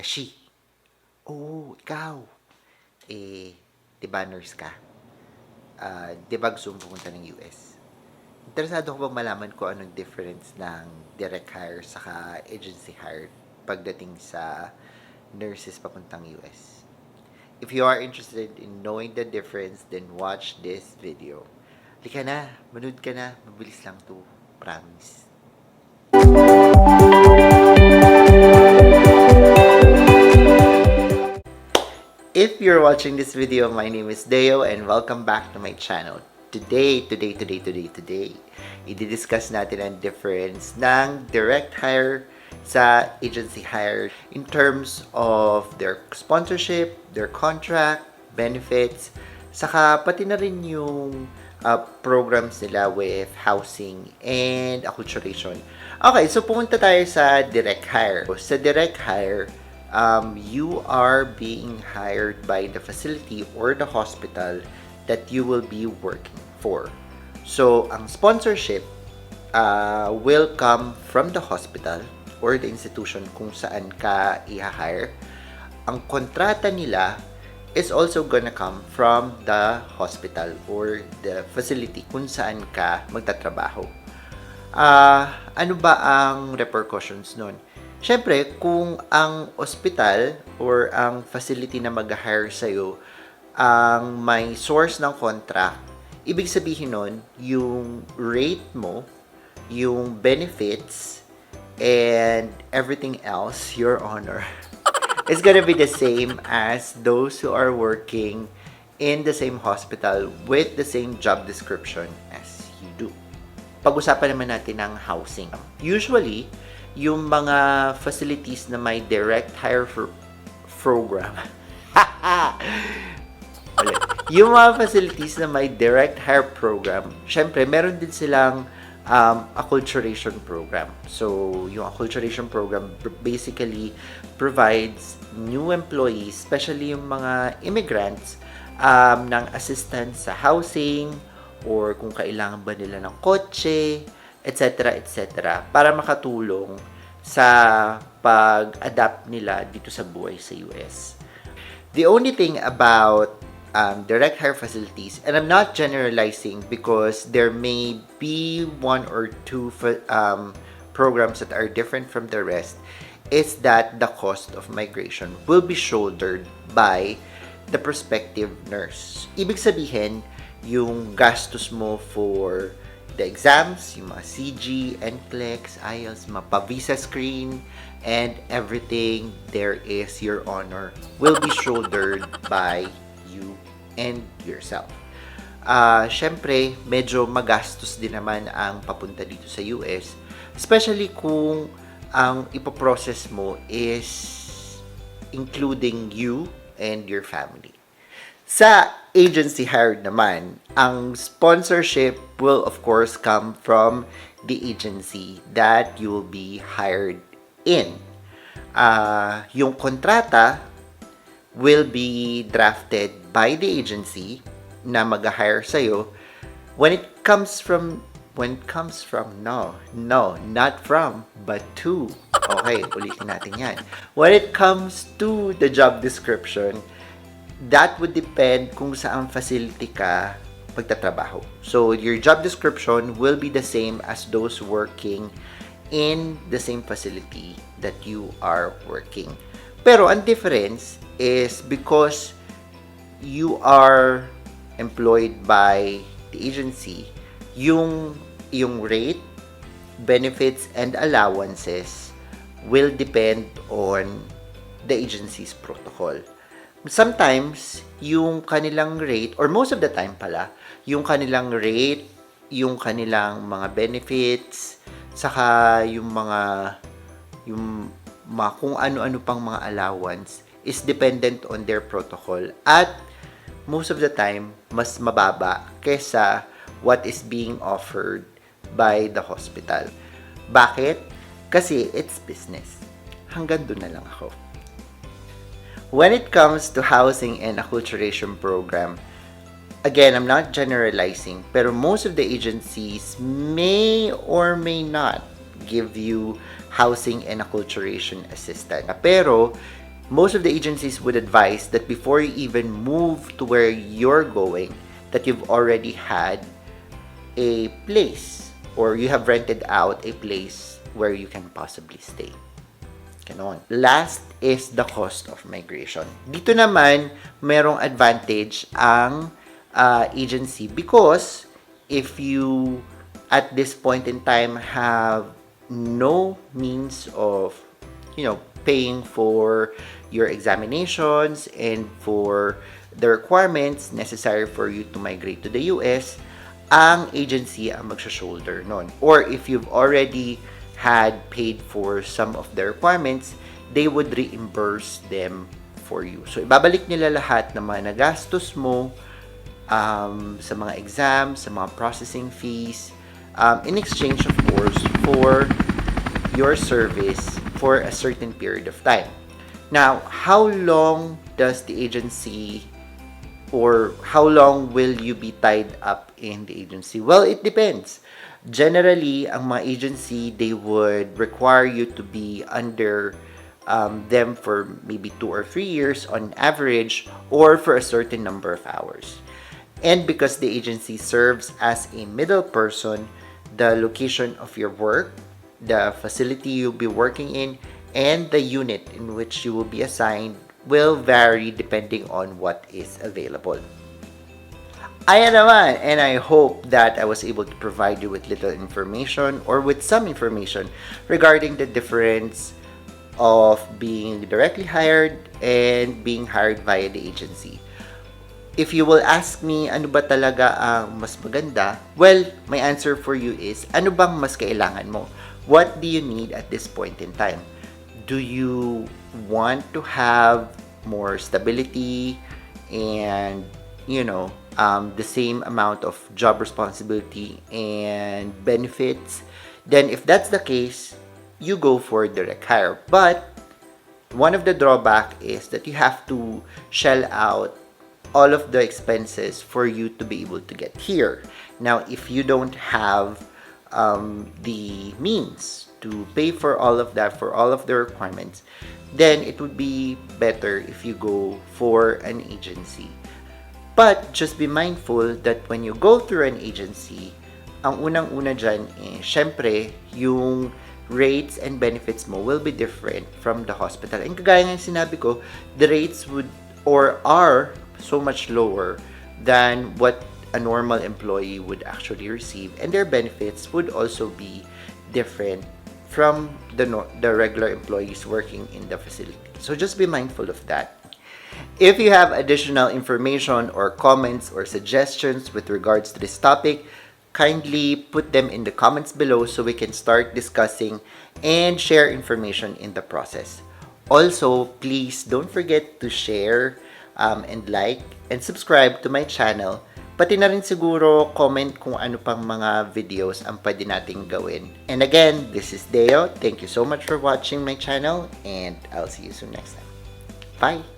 Beshi, oh, ikaw, di ba nurse ka? Di ba gusto mong pumunta ng US? Interesado ko bang malaman kung anong difference ng direct hire saka agency hire pagdating sa nurses papuntang US? If you are interested in knowing the difference, then watch this video. Lika na, manood ka na, mabilis lang to, promise. If you're watching this video, my name is Deo and welcome back to my channel. Today, i-discuss natin ang difference ng direct hire sa agency hire in terms of their sponsorship, their contract, benefits, saka pati na rin yung programs nila with housing and acculturation. Okay, so pumunta tayo sa direct hire. Sa direct hire, you are being hired by the facility or the hospital that you will be working for. So, ang sponsorship will come from the hospital or the institution kung saan ka i-hire. Ang kontrata nila is also gonna come from the hospital or the facility kung saan ka magtatrabaho. Ano ba ang repercussions nun? Siyempre, kung ang hospital or ang facility na mag-hire sa'yo ang may source ng contract, ibig sabihin nun, yung rate mo, yung benefits, and everything else, your honor, is gonna be the same as those who are working in the same hospital with the same job description as you do. Pag-usapan naman natin ang housing. Usually, yung mga facilities na may direct hire program. Yung mga facilities na may direct hire program, syempre, meron din silang acculturation program. So, yung acculturation program basically provides new employees, especially yung mga immigrants, ng assistance sa housing or kung kailangan ba nila ng kotse, etc. para makatulong sa pag-adapt nila dito sa buhay sa US. The only thing about direct hire facilities, and I'm not generalizing because there may be one or two programs that are different from the rest, is that the cost of migration will be shouldered by the prospective nurse. Ibig sabihin, yung gastos mo for the exams, yung mga CG, NCLEX, IELTS, mga pa-visa screen, and everything there is, your honor, will be shouldered by you and yourself. Syempre, medyo magastos din naman ang papunta dito sa US, especially kung ang ipoprocess mo is including you and your family. Sa agency hired naman, ang sponsorship will of course come from the agency that you will be hired in. Yung kontrata will be drafted by the agency na mag-hire sa'yo. When it comes from, not from, but to. Okay, ulitin natin yan. When it comes to the job description, that would depend kung saan facility ka magtatrabaho. So, your job description will be the same as those working in the same facility that you are working. Pero, ang difference is because you are employed by the agency, yung rate, benefits, and allowances will depend on the agency's protocol. Sometimes, yung kanilang rate, or most of the time pala, yung kanilang rate, yung kanilang mga benefits, saka yung mga kung ano-ano pang mga allowance is dependent on their protocol. At most of the time, mas mababa kesa what is being offered by the hospital. Bakit? Kasi it's business. Hanggang doon na lang ako. When it comes to housing and acculturation program, again, I'm not generalizing, pero most of the agencies may or may not give you housing and acculturation assistance. Pero most of the agencies would advise that before you even move to where you're going, that you've already had a place or you have rented out a place where you can possibly stay. Ganon. Last is the cost of migration. Dito naman, merong advantage ang agency because if you at this point in time have no means of, paying for your examinations and for the requirements necessary for you to migrate to the US, ang agency ang magsha-shoulder nun. Or if you've already had paid for some of the requirements, they would reimburse them for you. So, ibabalik nila lahat ng mga nagastos mo sa mga exams, sa mga processing fees, in exchange, of course, for your service for a certain period of time. Now, how long does the agency or how long will you be tied up in the agency? Well, it depends. Generally, ang mga agency, they would require you to be under them for maybe 2 or 3 years on average or for a certain number of hours. And because the agency serves as a middle person, the location of your work, the facility you'll be working in, and the unit in which you will be assigned will vary depending on what is available. Ayan naman, and I hope that I was able to provide you with little information or with some information regarding the difference of being directly hired and being hired via the agency. If you will ask me, ano ba talaga ang mas maganda? Well, my answer for you is, ano bang mas kailangan mo? What do you need at this point in time? Do you want to have more stability and, the same amount of job responsibility and benefits? Then if that's the case, you go for direct hire. But one of the drawback is that you have to shell out all of the expenses for you to be able to get here. Now, if you don't have the means to pay for all of that, for all of the requirements, then it would be better if you go for an agency. But just be mindful that when you go through an agency, ang unang-una dyan syempre, yung rates and benefits mo will be different from the hospital. And kagaya nga sinabi ko, the rates would or are so much lower than what a normal employee would actually receive, and their benefits would also be different from the regular employees working in the facility. So just be mindful of that. If you have additional information or comments or suggestions with regards to this topic, kindly put them in the comments below so we can start discussing and share information in the process. Also, please don't forget to share and like and subscribe to my channel. Pati na rin siguro comment kung ano pang mga videos ang pwede nating gawin. And again, this is Deo. Thank you so much for watching my channel and I'll see you soon next time. Bye!